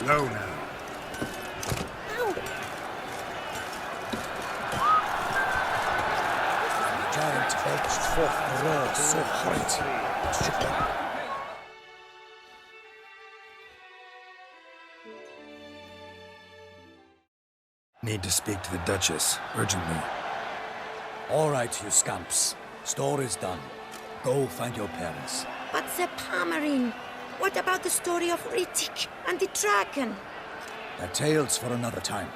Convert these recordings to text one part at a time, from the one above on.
Slow now. The giant belched forth a roar so horrid it shook them. Need to speak to the Duchess, urgently. All right, you scamps. Store is done. Go find your parents. But the Palmerine, what about the story of Rittik and the dragon? They're tales for another time.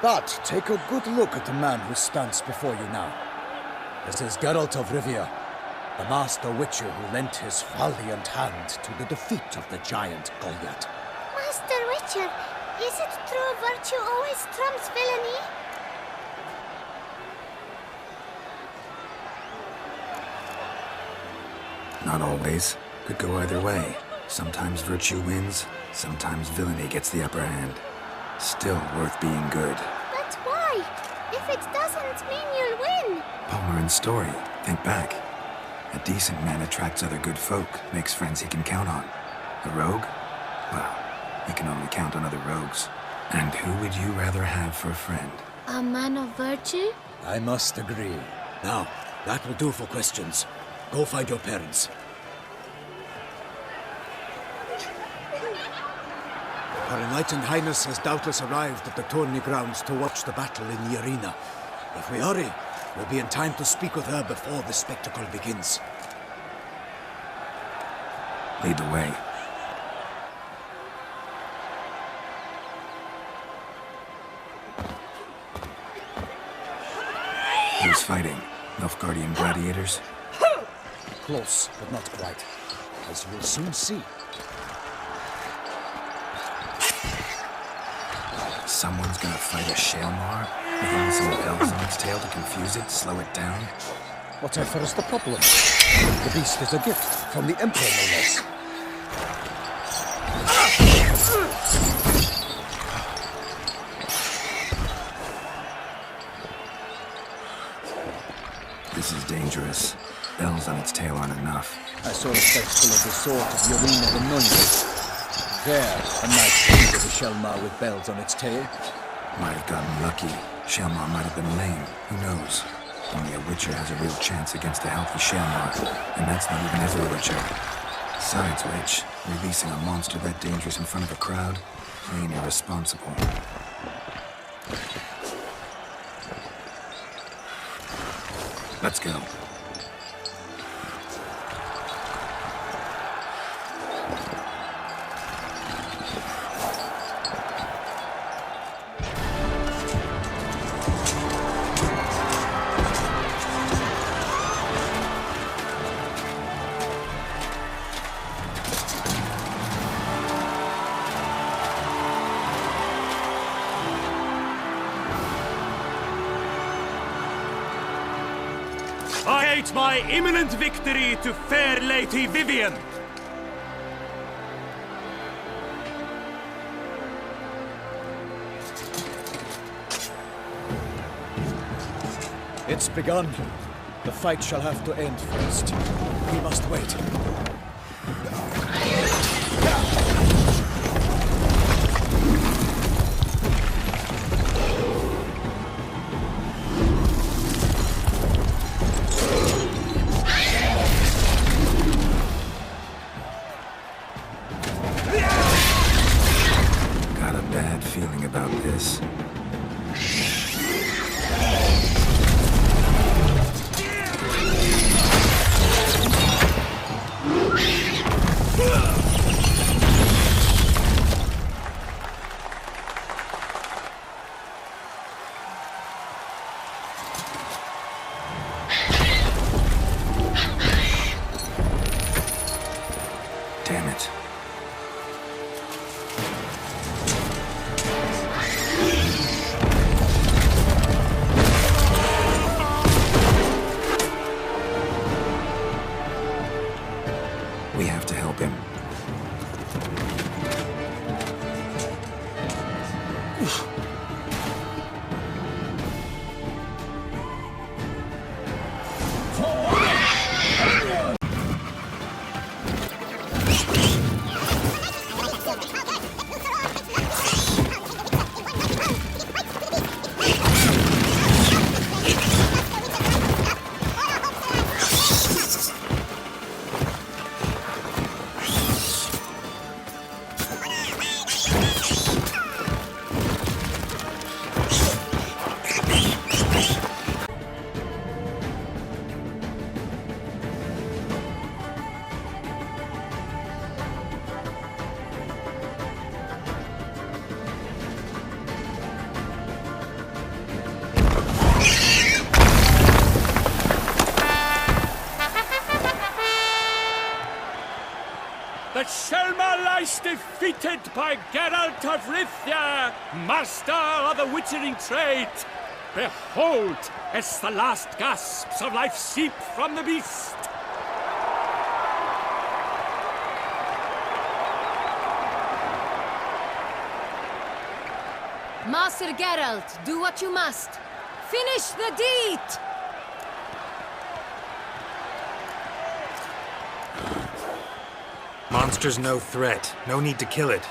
But take a good look at the man who stands before you now. This is Geralt of Rivia, the master witcher who lent his valiant hand to the defeat of the giant Goliath. Master Witcher, is it true virtue always trumps villainy? Not always. Could go either way. Sometimes virtue wins, sometimes villainy gets the upper hand. Still worth being good. But why? If it doesn't mean you'll win. Palmerin's story. Think back. A decent man attracts other good folk, makes friends he can count on. A rogue? Well, he can only count on other rogues. And who would you rather have for a friend? A man of virtue? I must agree. Now, that will do for questions. Go find your parents. Her Enlightened Highness has doubtless arrived at the tourney grounds to watch the battle in the arena. If we hurry, we'll be in time to speak with her before the spectacle begins. Lead the way. Who's fighting? Nilfgaardian gladiators? Close, but not quite. As you'll soon see. Someone's gonna fight a Shaelmar? With only some bells on its tail to confuse it, slow it down? Whatever is the problem? The beast is a gift from the Emperor, no less. This is dangerous. Bells on its tail aren't enough. I saw a spectacle of the sort at the arena in Nunez. There, a knight came with a Shaelmar with bells on its tail. Might have gotten lucky. Shaelmar might have been lame. Who knows? Only a Witcher has a real chance against a healthy Shaelmar. And that's not even every Witcher. Besides which, releasing a monster that dangerous in front of a crowd, plain irresponsible. Let's go. I hate my imminent victory to fair Lady Vivian! It's begun. The fight shall have to end first. We must wait. Got a bad feeling about this. was defeated by Geralt of Rivia, master of the witchering trade. Behold, as the last gasps of life seep from the beast. Master Geralt, do what you must. Finish the deed! Monster's no threat. No need to kill it.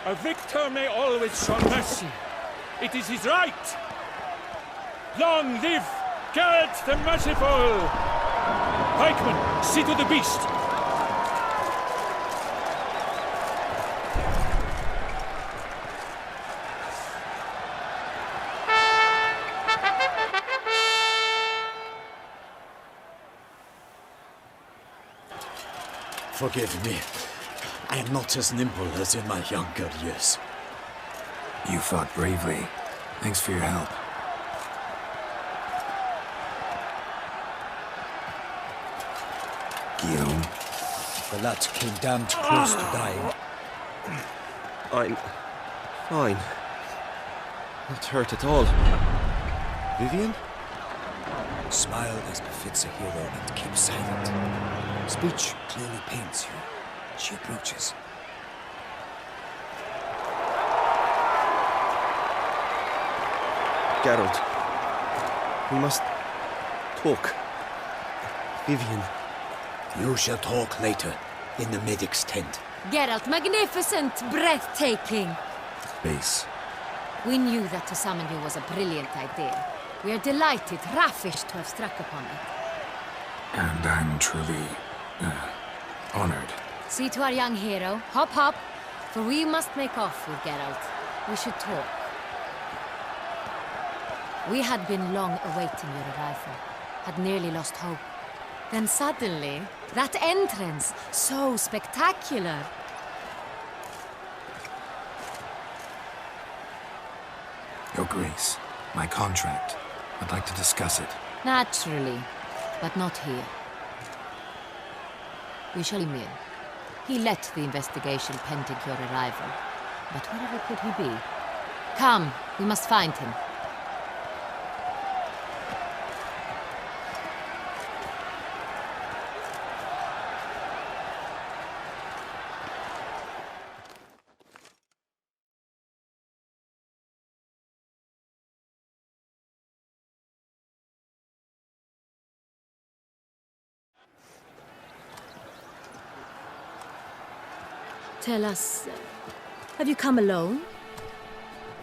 A victor may always show mercy. It is his right. Long live Geralt the Merciful! Pikeman, see to the beast. Forgive me. I am not as nimble as in my younger years. You fought bravely. Thanks for your help. Guillaume. The lad came damned close to dying. I'm fine. Not hurt at all. Vivian? Smile as befits a hero and keep silent. Speech clearly pains you. She approaches. Geralt. We must talk. Vivian. You shall talk later, in the medic's tent. Geralt, magnificent, breathtaking. Base. We knew that to summon you was a brilliant idea. We are delighted, ravished to have struck upon it. And I'm truly, honored. See to our young hero. Hop, hop. For we must make off with Geralt. We should talk. We had been long awaiting your arrival. Had nearly lost hope. Then suddenly, that entrance, so spectacular. Your Grace, my contract. I'd like to discuss it. Naturally, but not here. We shall him in. He let the investigation pending your arrival. But wherever could he be? Come, we must find him. Tell us, have you come alone?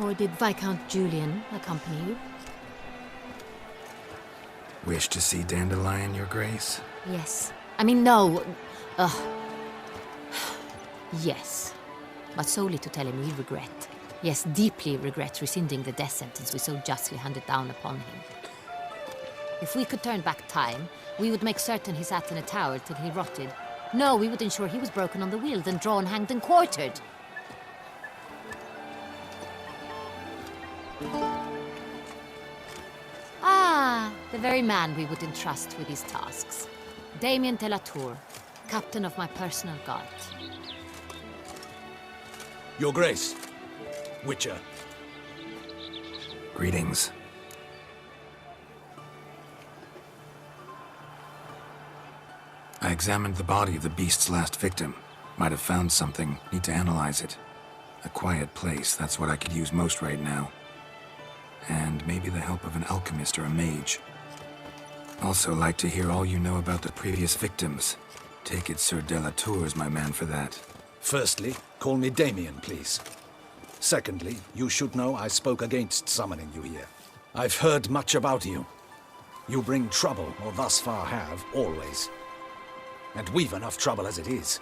Or did Viscount Julian accompany you? Wish to see Dandelion, Your Grace? Yes. I mean, no. Yes. But solely to tell him we regret. Yes, deeply regret rescinding the death sentence we so justly handed down upon him. If we could turn back time, we would make certain he sat in a tower till he rotted. No, we would ensure he was broken on the wheel, then drawn, hanged, and quartered. Ah, the very man we would entrust with these tasks. Damien de la Tour, captain of my personal guard. Your Grace. Witcher. Greetings. I examined the body of the beast's last victim. Might have found something. Need to analyze it. A quiet place, that's what I could use most right now. And maybe the help of an alchemist or a mage. Also like to hear all you know about the previous victims. Take it Sir de la Tour is my man for that. Firstly, call me Damien, please. Secondly, you should know I spoke against summoning you here. I've heard much about you. You bring trouble, or thus far have, always. And we've enough trouble as it is.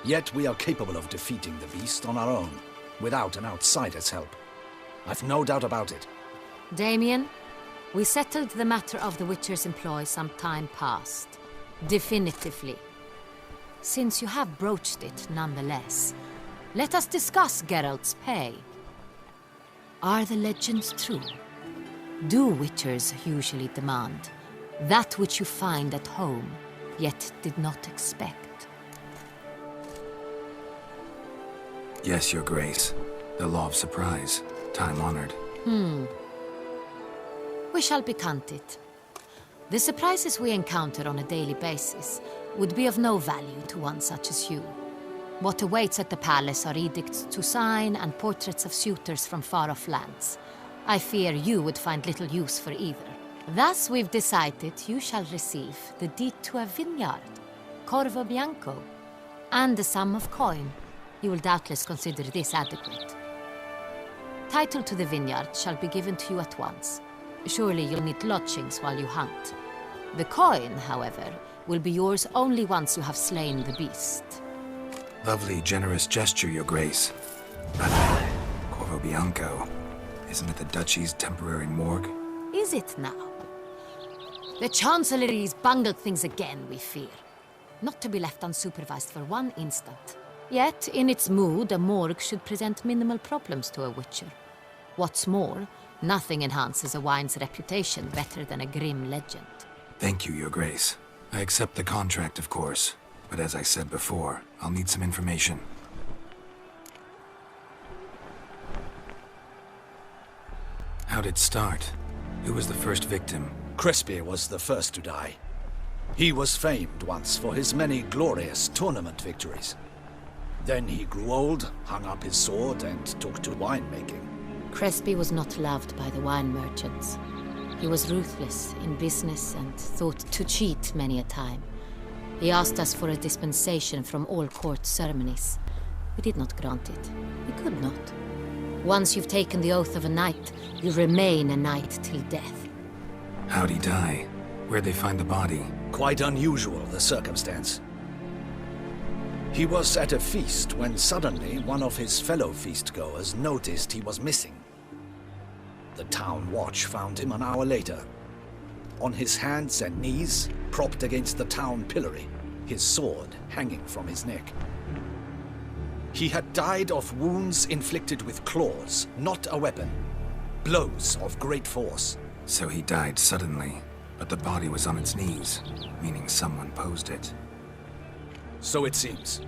Yet we are capable of defeating the beast on our own, without an outsider's help. I've no doubt about it. Damien, we settled the matter of the Witcher's employ some time past. Definitively. Since you have broached it nonetheless, let us discuss Geralt's pay. Are the legends true? Do Witchers usually demand that which you find at home, yet did not expect? Yes, Your Grace. The law of surprise. Time-honored. We shall be candid. The surprises we encounter on a daily basis would be of no value to one such as you. What awaits at the palace are edicts to sign and portraits of suitors from far-off lands. I fear you would find little use for either. Thus, we've decided you shall receive the deed to a vineyard, Corvo Bianco, and a sum of coin. You will doubtless consider this adequate. Title to the vineyard shall be given to you at once. Surely you'll need lodgings while you hunt. The coin, however, will be yours only once you have slain the beast. Lovely, generous gesture, Your Grace. But Corvo Bianco, isn't it the Duchy's temporary morgue? Is it now? The Chancellery's bungled things again, we fear. Not to be left unsupervised for one instant. Yet, in its mood, a morgue should present minimal problems to a witcher. What's more, nothing enhances a wine's reputation better than a grim legend. Thank you, Your Grace. I accept the contract, of course. But as I said before, I'll need some information. How'd it start? Who was the first victim? Crespi was the first to die. He was famed once for his many glorious tournament victories. Then he grew old, hung up his sword, and took to winemaking. Crespi was not loved by the wine merchants. He was ruthless in business and thought to cheat many a time. He asked us for a dispensation from all court ceremonies. We did not grant it. We could not. Once you've taken the oath of a knight, you remain a knight till death. How'd he die? Where'd they find the body? Quite unusual, the circumstance. He was at a feast when suddenly one of his fellow feastgoers noticed he was missing. The town watch found him an hour later. On his hands and knees, propped against the town pillory, his sword hanging from his neck. He had died of wounds inflicted with claws, not a weapon. Blows of great force. So he died suddenly, but the body was on its knees, meaning someone posed it. So it seems.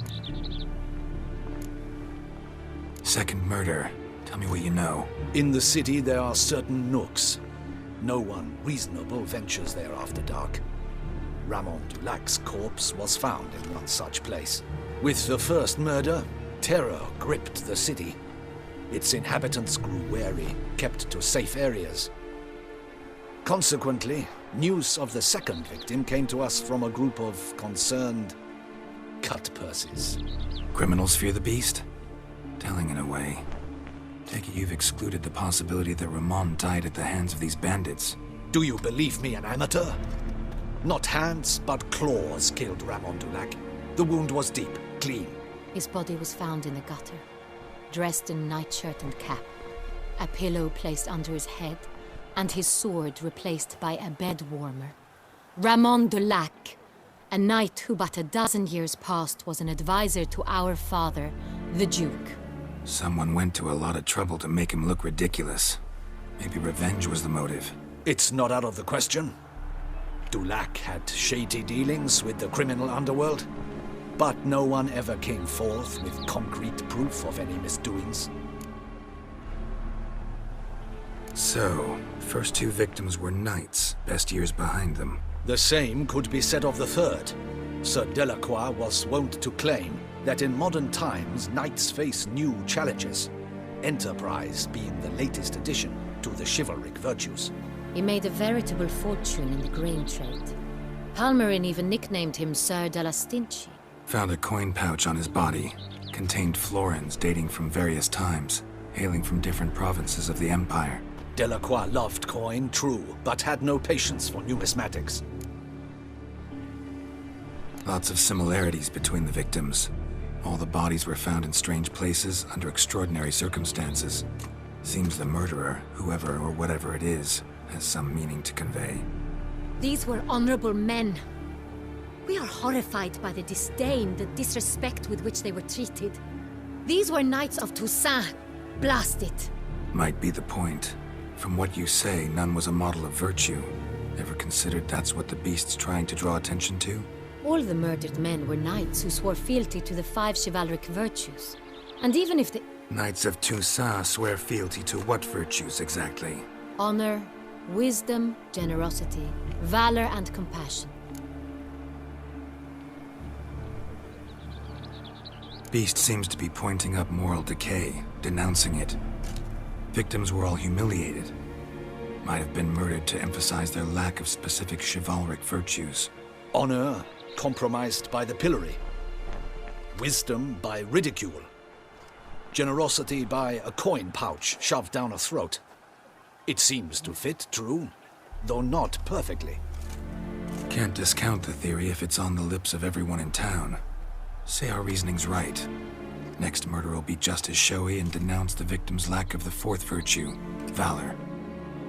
Second murder. Tell me what you know. In the city there are certain nooks. No one reasonable ventures there after dark. Ramon Dulac's corpse was found in one such place. With the first murder, terror gripped the city. Its inhabitants grew wary, kept to safe areas. Consequently, news of the second victim came to us from a group of concerned cut-purses. Criminals fear the beast? Telling in a way. Take it you've excluded the possibility that Ramon died at the hands of these bandits. Do you believe me an amateur? Not hands, but claws killed Ramon Dulac. The wound was deep, clean. His body was found in the gutter, dressed in nightshirt and cap, a pillow placed under his head, and his sword replaced by a bed warmer. Ramon Dulac, a knight who but a dozen years past was an advisor to our father, the Duke. Someone went to a lot of trouble to make him look ridiculous. Maybe revenge was the motive. It's not out of the question. Dulac had shady dealings with the criminal underworld, but no one ever came forth with concrete proof of any misdoings. So, first two victims were knights, best years behind them. The same could be said of the third. Sir Delacroix was wont to claim that in modern times knights face new challenges, enterprise being the latest addition to the chivalric virtues. He made a veritable fortune in the grain trade. Palmerin even nicknamed him Sir de la Stinchi. Found a coin pouch on his body. Contained florins dating from various times, hailing from different provinces of the Empire. Delacroix loved coin, true, but had no patience for numismatics. Lots of similarities between the victims. All the bodies were found in strange places under extraordinary circumstances. Seems the murderer, whoever or whatever it is, has some meaning to convey. These were honorable men. We are horrified by the disdain, the disrespect with which they were treated. These were knights of Toussaint. Blast it. Might be the point. From what you say, none was a model of virtue. Ever considered that's what the beast's trying to draw attention to? All the murdered men were knights who swore fealty to the 5 chivalric virtues. And even if the Knights of Toussaint swear fealty to what virtues exactly? honor, wisdom, generosity, valor, and compassion. Beast seems to be pointing up moral decay, denouncing it. Victims were all humiliated. Might have been murdered to emphasize their lack of specific chivalric virtues. Honor compromised by the pillory. Wisdom by ridicule. Generosity by a coin pouch shoved down a throat. It seems to fit, true, though not perfectly. Can't discount the theory if it's on the lips of everyone in town. Say our reasoning's right. Next murder will be just as showy and denounce the victim's lack of the fourth virtue, valor.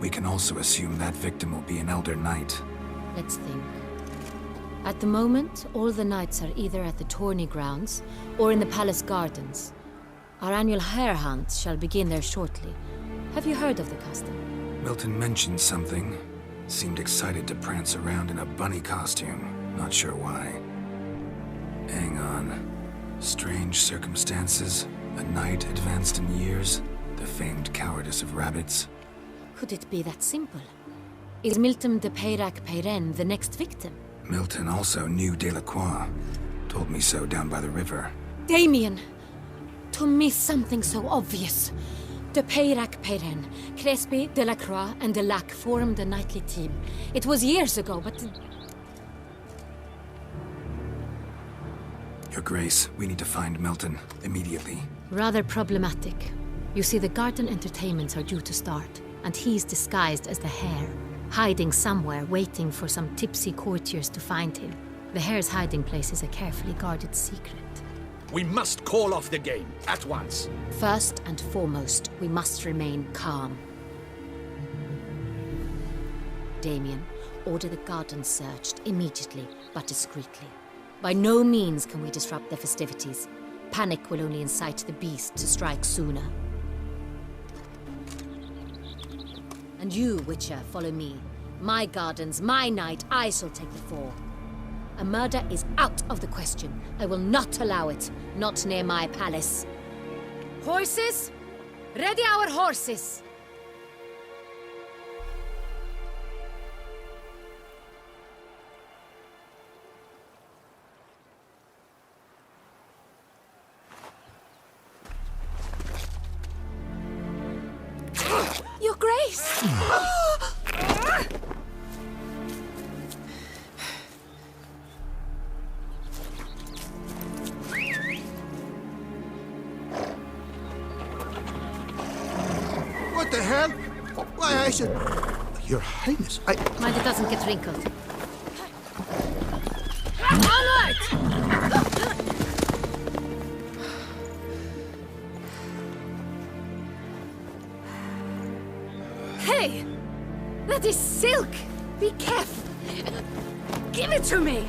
We can also assume that victim will be an elder knight. Let's think. At the moment, all the knights are either at the tourney grounds or in the palace gardens. Our annual hare hunt shall begin there shortly. Have you heard of the custom? Milton mentioned something. Seemed excited to prance around in a bunny costume. Not sure why. Hang on. Strange circumstances. A knight advanced in years. The famed cowardice of rabbits. Could it be that simple? Is Milton de Peyrac-Peyren the next victim? Milton also knew Delacroix. Told me so down by the river. Damien! To miss something so obvious. De Peyrac-Peyren, Crespi, Delacroix, and Delac formed a knightly team. It was years ago, but... Your Grace, we need to find Milton, immediately. Rather problematic. You see, the garden entertainments are due to start, and he's disguised as the hare, hiding somewhere, waiting for some tipsy courtiers to find him. The hare's hiding place is a carefully guarded secret. We must call off the game, at once. First and foremost, we must remain calm. Damien, order the garden searched immediately, but discreetly. By no means can we disrupt the festivities. Panic will only incite the beast to strike sooner. And you, Witcher, follow me. My gardens, my night, I shall take the fall. A murder is out of the question. I will not allow it. Not near my palace. Horses? Ready our horses! Your Grace! What the hell? Why, I said... Your Highness, Mind it doesn't get wrinkled. Onward! Hey! That is silk! Be careful! Give it to me!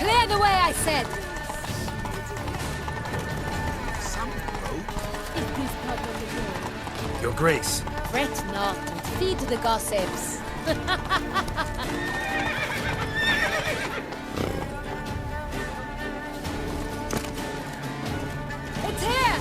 Clear the way, I said! Your Grace! Fret not and feed the gossips. It's here!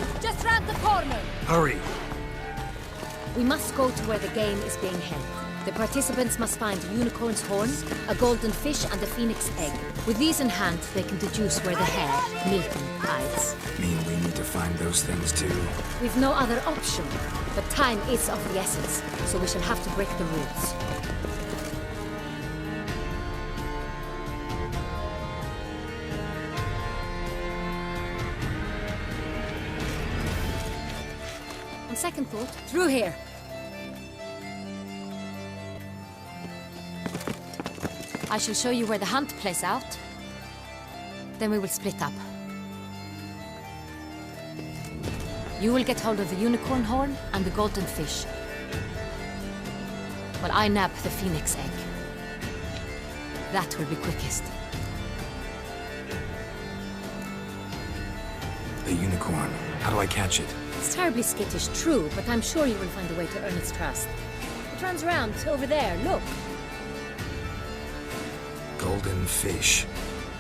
must go to where the game is being held. The participants must find a unicorn's horn, a golden fish, and a phoenix egg. With these in hand, they can deduce where the hare, Milton, hides. Mean we need to find those things too? We've no other option, but time is of the essence, so we shall have to break the rules. On second thought, through here. I shall show you where the hunt plays out. Then we will split up. You will get hold of the unicorn horn and the golden fish, while I nab the phoenix egg. That will be quickest. The unicorn. How do I catch it? It's terribly skittish, true, but I'm sure you will find a way to earn its trust. It runs around over there, look. Golden fish.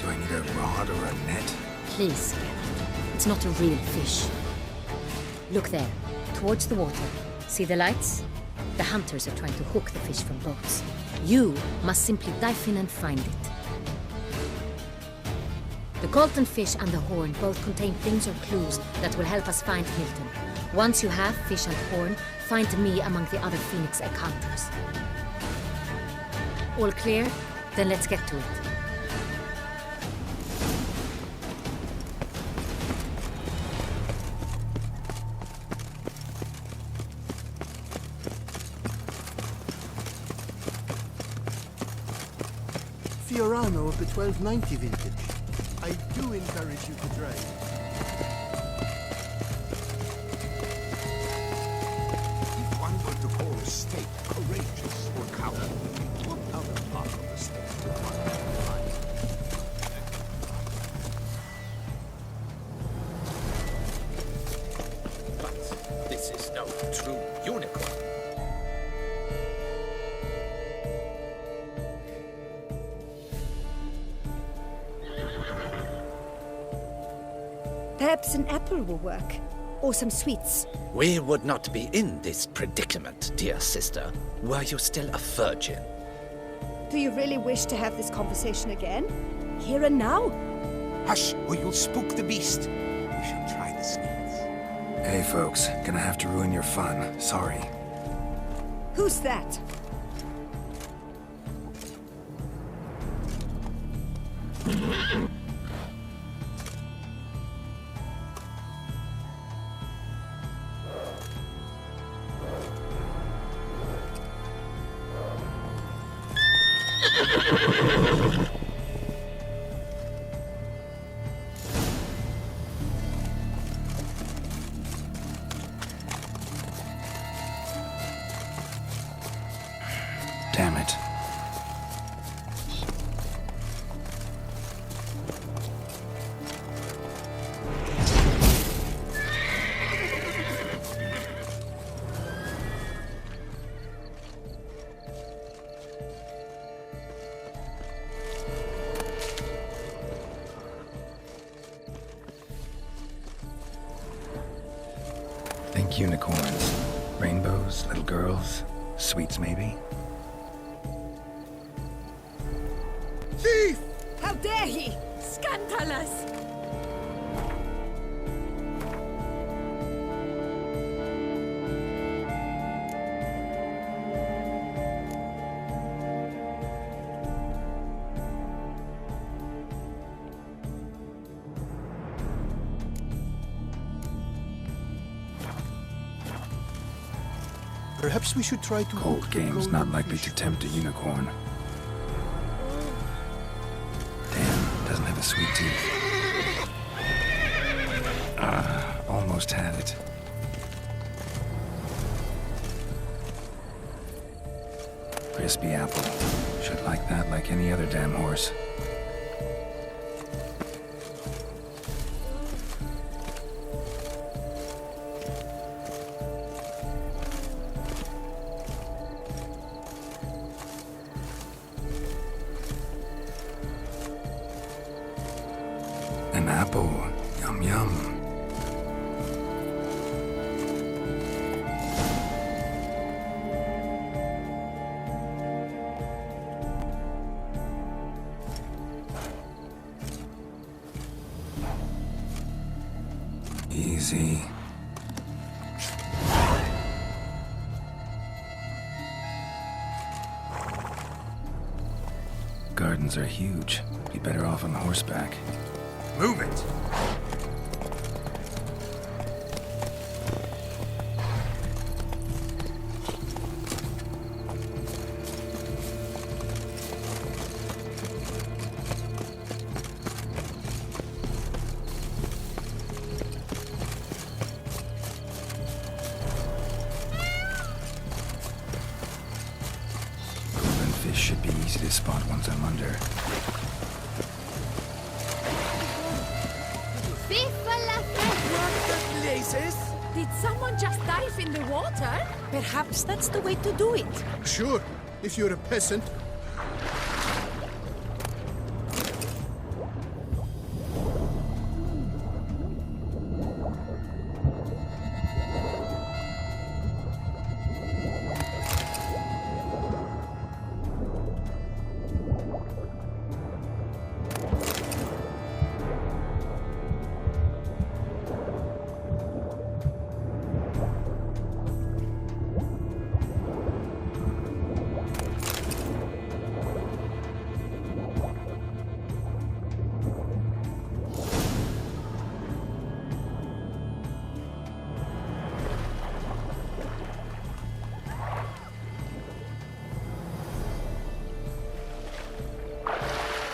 Do I need a rod or a net? Please, Geralt. It's not a real fish. Look there, towards the water. See the lights? The hunters are trying to hook the fish from boats. You must simply dive in and find it. The golden fish and the horn both contain things or clues that will help us find Milton. Once you have fish and horn, find me among the other phoenix egg hunters. All clear? Then let's get to it. Fiorano of the 1290 vintage. I do encourage you to drive. If one were to call a state courageous or cowardly, what other part of the state would one find? But this is no true unicorn. Perhaps an apple will work. Or some sweets. We would not be in this predicament, dear sister, were you still a virgin. Do you really wish to have this conversation again? Here and now? Hush, or you'll spook the beast. We shall try the sweets. Hey folks, gonna have to ruin your fun. Sorry. Who's that? Damn it. Think unicorns. Rainbows, little girls, sweets maybe? Thief! How dare he! Scandalous! Perhaps we should try to... Cold game's not likely to tempt a unicorn. Damn, doesn't have a sweet tooth. Almost had it. Crispy apple. Should like that like any other damn horse. An apple. Yum yum. Easy. Gardens are huge. Be better off on horseback. Move it! Fish should be easy to spot once I'm under. Did someone just dive in the water? Perhaps that's the way to do it. Sure, if you're a peasant.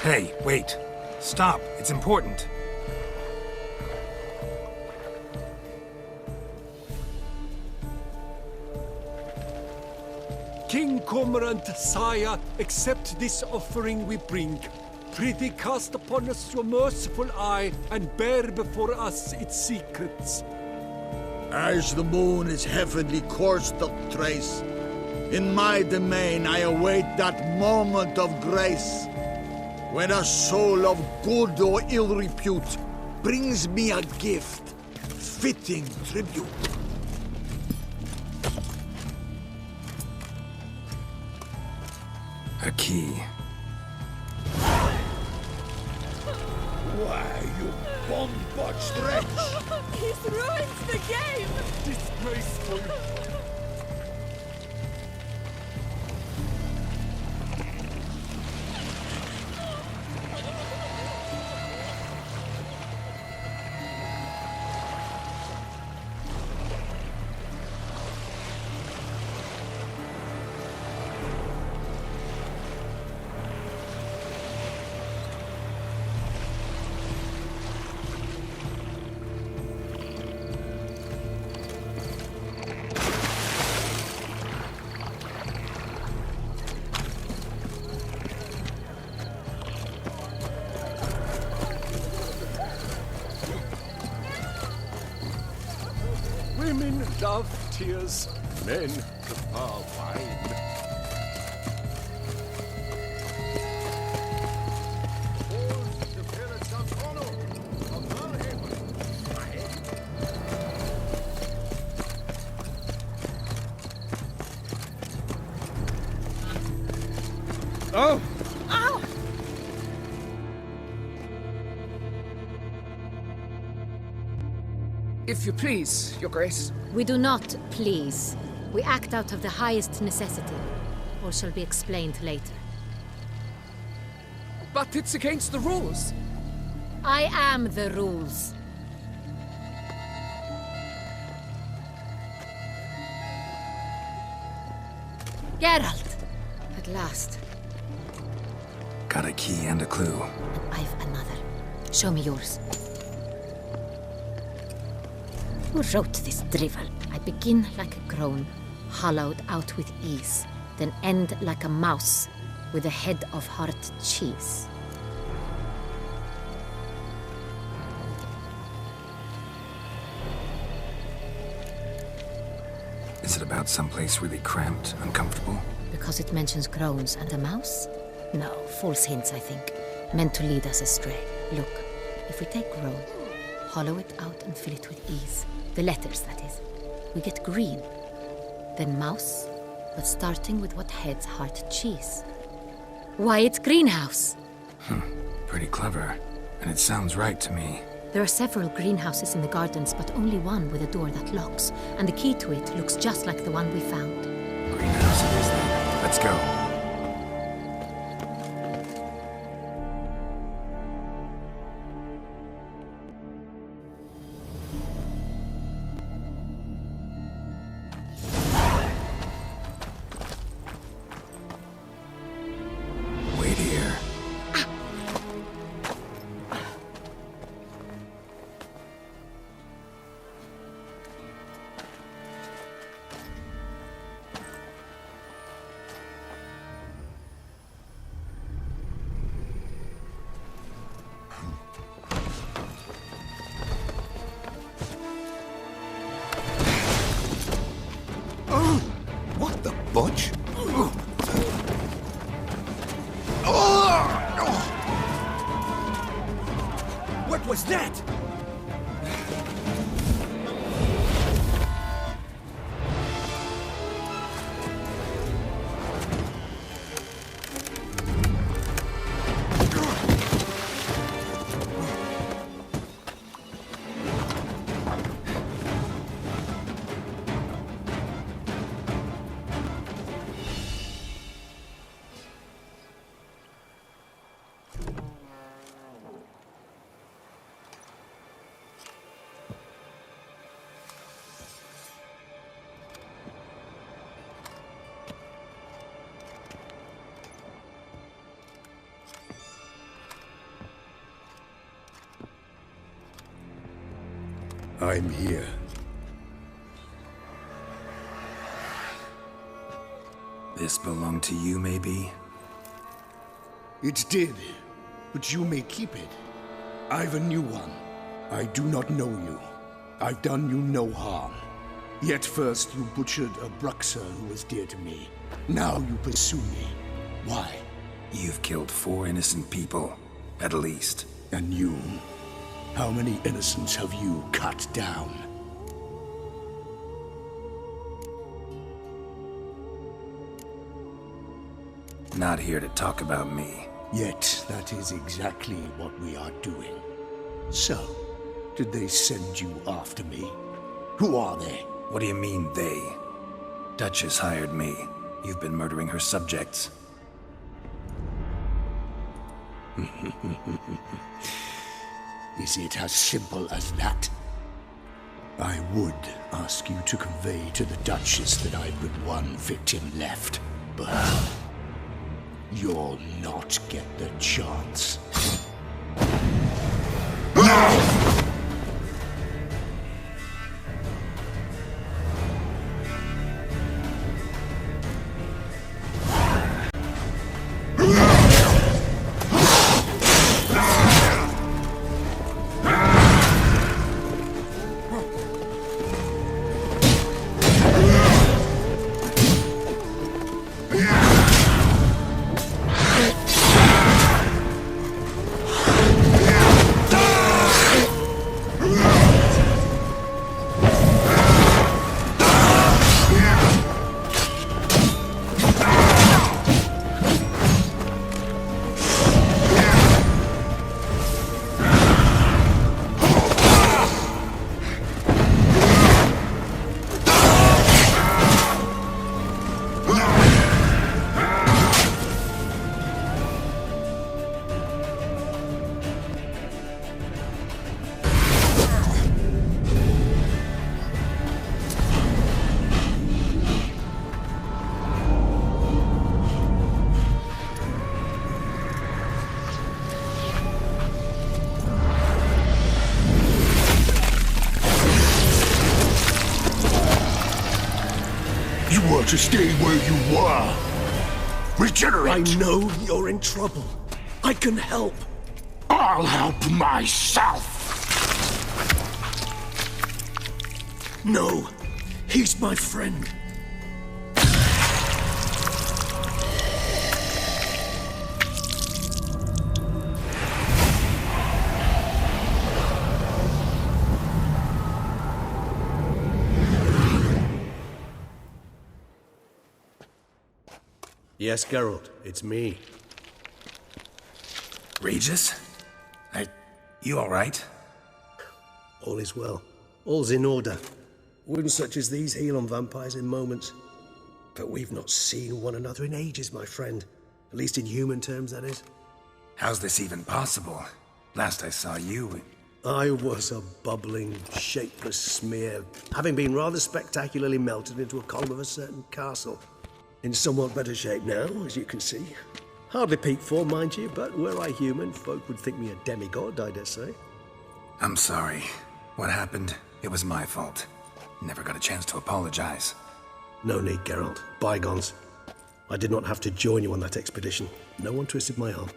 Hey, wait. Stop. It's important. King Cormorant, sire, accept this offering we bring. Prithee cast upon us your merciful eye and bear before us its secrets. As the moon is heavenly course doth trace, in my domain I await that moment of grace, when a soul of good or ill repute brings me a gift, fitting tribute. A key. Why, you bomb-botched wretch! This ruins the game! Disgraceful! Women love tears, men prefer wine. Oh! Ow! If you please, Your Grace. We do not please. We act out of the highest necessity. All shall be explained later. But it's against the rules. I am the rules. Geralt! At last. Got a key and a clue. And I've another. Show me yours. Who wrote this drivel? I begin like a groan, hollowed out with ease, then end like a mouse with a head of hard cheese. Is it about someplace really cramped, uncomfortable? Because it mentions groans and a mouse? No, false hints, I think. Meant to lead us astray. Look, if we take groan, hollow it out and fill it with ease. The letters, that is. We get green. Then mouse, but starting with what heads hard cheese. Why, it's greenhouse. Pretty clever. And it sounds right to me. There are several greenhouses in the gardens, but only one with a door that locks, and the key to it looks just like the one we found. Greenhouse it is then. Let's go. Butch? What was that? I'm here. This belonged to you, maybe? It did, but you may keep it. I've a new one. I do not know you. I've done you no harm. Yet first you butchered a Bruxer who was dear to me. Now you pursue me. Why? You've killed 4 innocent people, at least. And you? How many innocents have you cut down? Not here to talk about me. Yet that is exactly what we are doing. So, did they send you after me? Who are they? What do you mean, they? Duchess hired me. You've been murdering her subjects. Is it as simple as that? I would ask you to convey to the Duchess that I've but one victim left, but you'll not get the chance. To stay where you were. Regenerate! I know you're in trouble. I can help. I'll help myself. No, he's my friend. Yes, Geralt, it's me. Regis? You all right? All is well. All's in order. Wounds such as these heal on vampires in moments. But we've not seen one another in ages, my friend. At least in human terms, that is. How's this even possible? Last I saw you... I was a bubbling, shapeless smear, having been rather spectacularly melted into a column of a certain castle. In somewhat better shape now, as you can see. Hardly peak form, mind you, but were I human, folk would think me a demigod, I dare say. I'm sorry. What happened, it was my fault. Never got a chance to apologize. No need, Geralt. Bygones. I did not have to join you on that expedition. No one twisted my arm.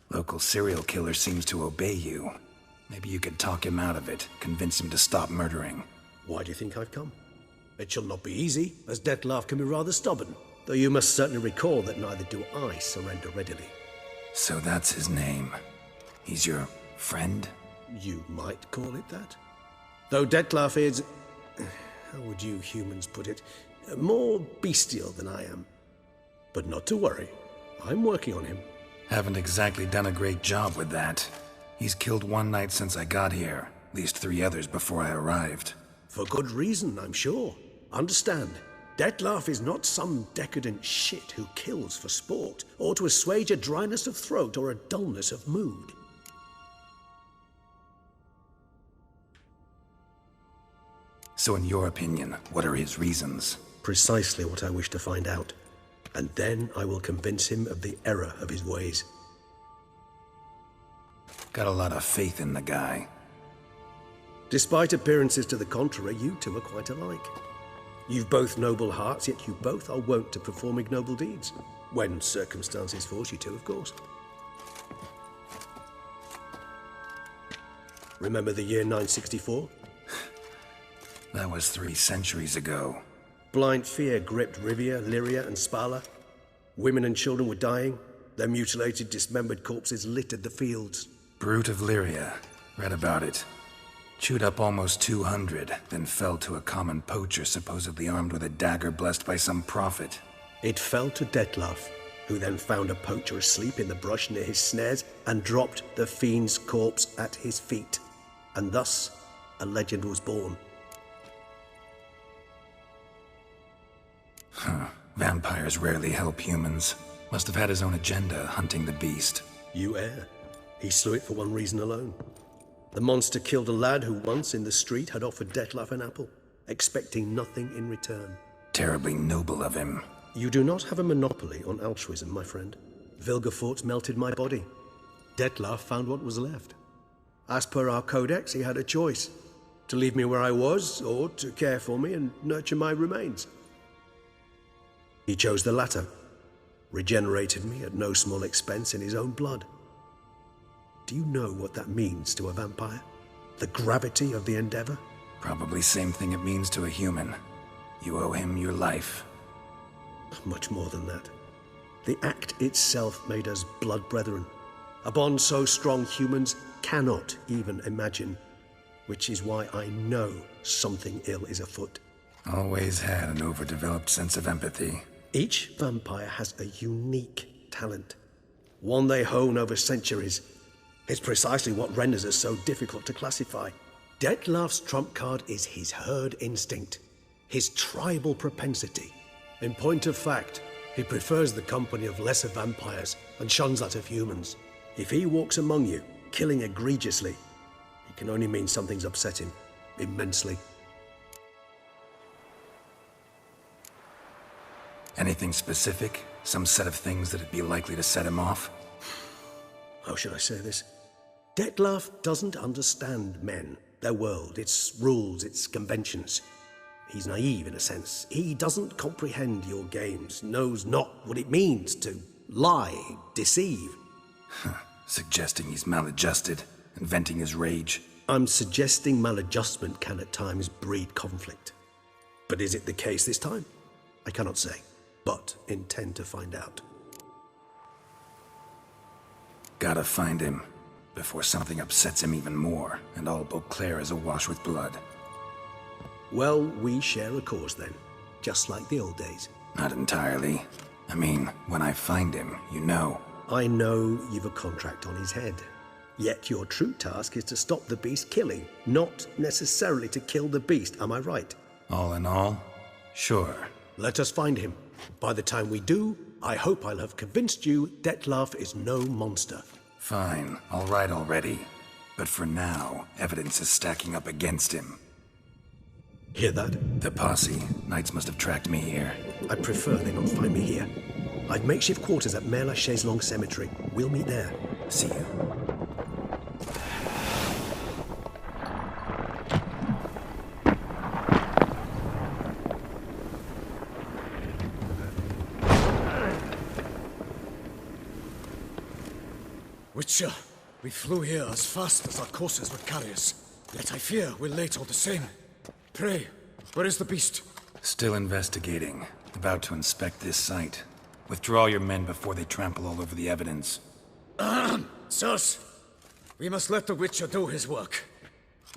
Local serial killer seems to obey you. Maybe you could talk him out of it, convince him to stop murdering. Why do you think I've come? It shall not be easy, as Dettlaff can be rather stubborn. Though you must certainly recall that neither do I surrender readily. So that's his name. He's your friend? You might call it that. Though Dettlaff is... how would you humans put it? More bestial than I am. But not to worry. I'm working on him. Haven't exactly done a great job with that. He's killed one knight since I got here. At least 3 others before I arrived. For good reason, I'm sure. Understand, Dettlaff is not some decadent shit who kills for sport, or to assuage a dryness of throat or a dullness of mood. So in your opinion, what are his reasons? Precisely what I wish to find out. And then I will convince him of the error of his ways. Got a lot of faith in the guy. Despite appearances to the contrary, you two are quite alike. You've both noble hearts, yet you both are wont to perform ignoble deeds. When circumstances force you to, of course. Remember the year 964? That was 3 centuries ago. Blind fear gripped Rivia, Lyria, and Spala. Women and children were dying. Their mutilated, dismembered corpses littered the fields. Brute of Lyria. Read about it. Chewed up almost 200, then fell to a common poacher supposedly armed with a dagger blessed by some prophet. It fell to Dettlaff, who then found a poacher asleep in the brush near his snares and dropped the fiend's corpse at his feet. And thus, a legend was born. Huh. Vampires rarely help humans. Must have had his own agenda, hunting the beast. You err. He slew it for one reason alone. The monster killed a lad who once in the street had offered Dettlaff an apple, expecting nothing in return. Terribly noble of him. You do not have a monopoly on altruism, my friend. Vilgefortz melted my body. Dettlaff found what was left. As per our codex, he had a choice. To leave me where I was, or to care for me and nurture my remains. He chose the latter. Regenerated me at no small expense in his own blood. Do you know what that means to a vampire? The gravity of the endeavor? Probably same thing it means to a human. You owe him your life. Much more than that. The act itself made us blood brethren. A bond so strong humans cannot even imagine. Which is why I know something ill is afoot. Always had an overdeveloped sense of empathy. Each vampire has a unique talent. One they hone over centuries. It's precisely what renders us so difficult to classify. Dettlaff's trump card is his herd instinct, his tribal propensity. In point of fact, he prefers the company of lesser vampires and shuns that of humans. If he walks among you, killing egregiously, it can only mean something's upset him, immensely. Anything specific? Some set of things that'd be likely to set him off? How should I say this? Dettlaff doesn't understand men, their world, its rules, its conventions. He's naive in a sense. He doesn't comprehend your games, knows not what it means to lie, deceive. Suggesting he's maladjusted, and venting his rage. I'm suggesting maladjustment can at times breed conflict. But is it the case this time? I cannot say, but intend to find out. Gotta find him, before something upsets him even more, and all Beauclair is awash with blood. Well, we share a cause then, just like the old days. Not entirely. I mean, when I find him, you know. I know you've a contract on his head. Yet your true task is to stop the beast killing, not necessarily to kill the beast, am I right? All in all, sure. Let us find him. By the time we do, I hope I'll have convinced you Detlef is no monster. Fine, all right already. But for now, evidence is stacking up against him. Hear that? The posse. Knights must have tracked me here. I prefer they not find me here. I've makeshift quarters at Mère Lachaise Long Cemetery. We'll meet there. See you. Witcher, we flew here as fast as our courses would carry us. Yet I fear we're late all the same. Pray, where is the beast? Still investigating. About to inspect this site. Withdraw your men before they trample all over the evidence. Sirs, we must let the Witcher do his work.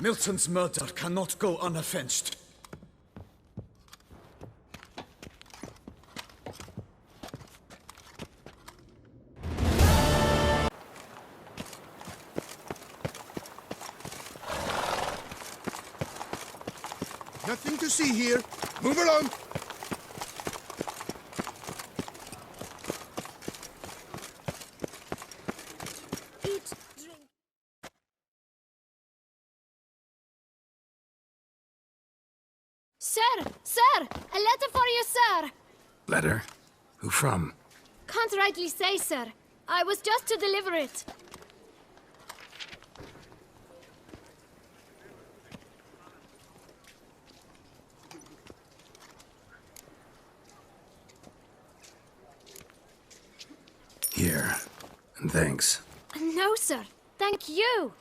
Milton's murder cannot go unavenged. Nothing to see here. Move along. Eat, drink. Sir! Sir! A letter for you, sir! Letter? Who from? Can't rightly say, sir. I was just to deliver it. Here. And thanks. No, sir. Thank you.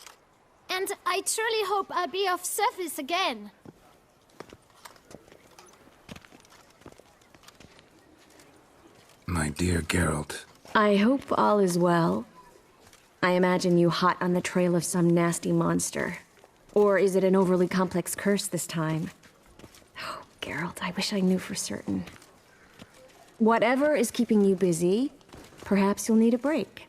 And I truly hope I'll be of service again. My dear Geralt. I hope all is well. I imagine you hot on the trail of some nasty monster. Or is it an overly complex curse this time? Oh, Geralt, I wish I knew for certain. Whatever is keeping you busy, perhaps you'll need a break.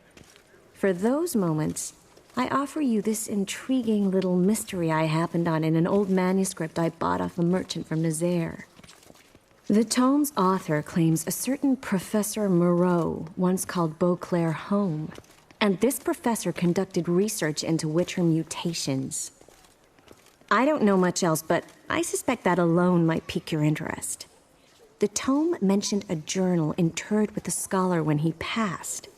For those moments, I offer you this intriguing little mystery I happened on in an old manuscript I bought off a merchant from Nazaire. The tome's author claims a certain Professor Moreau once called Beauclair home, and this professor conducted research into Witcher mutations. I don't know much else, but I suspect that alone might pique your interest. The tome mentioned a journal interred with the scholar when he passed.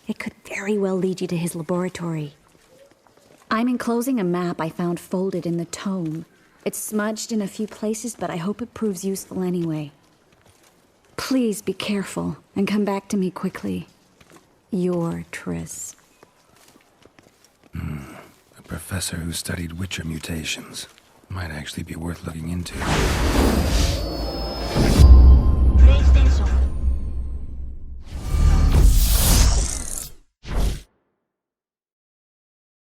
It could very well lead you to his laboratory. I'm enclosing a map I found folded in the tome. It's smudged in a few places, but I hope it proves useful anyway. Please be careful and come back to me quickly. Your Triss. A professor who studied Witcher mutations. Might actually be worth looking into.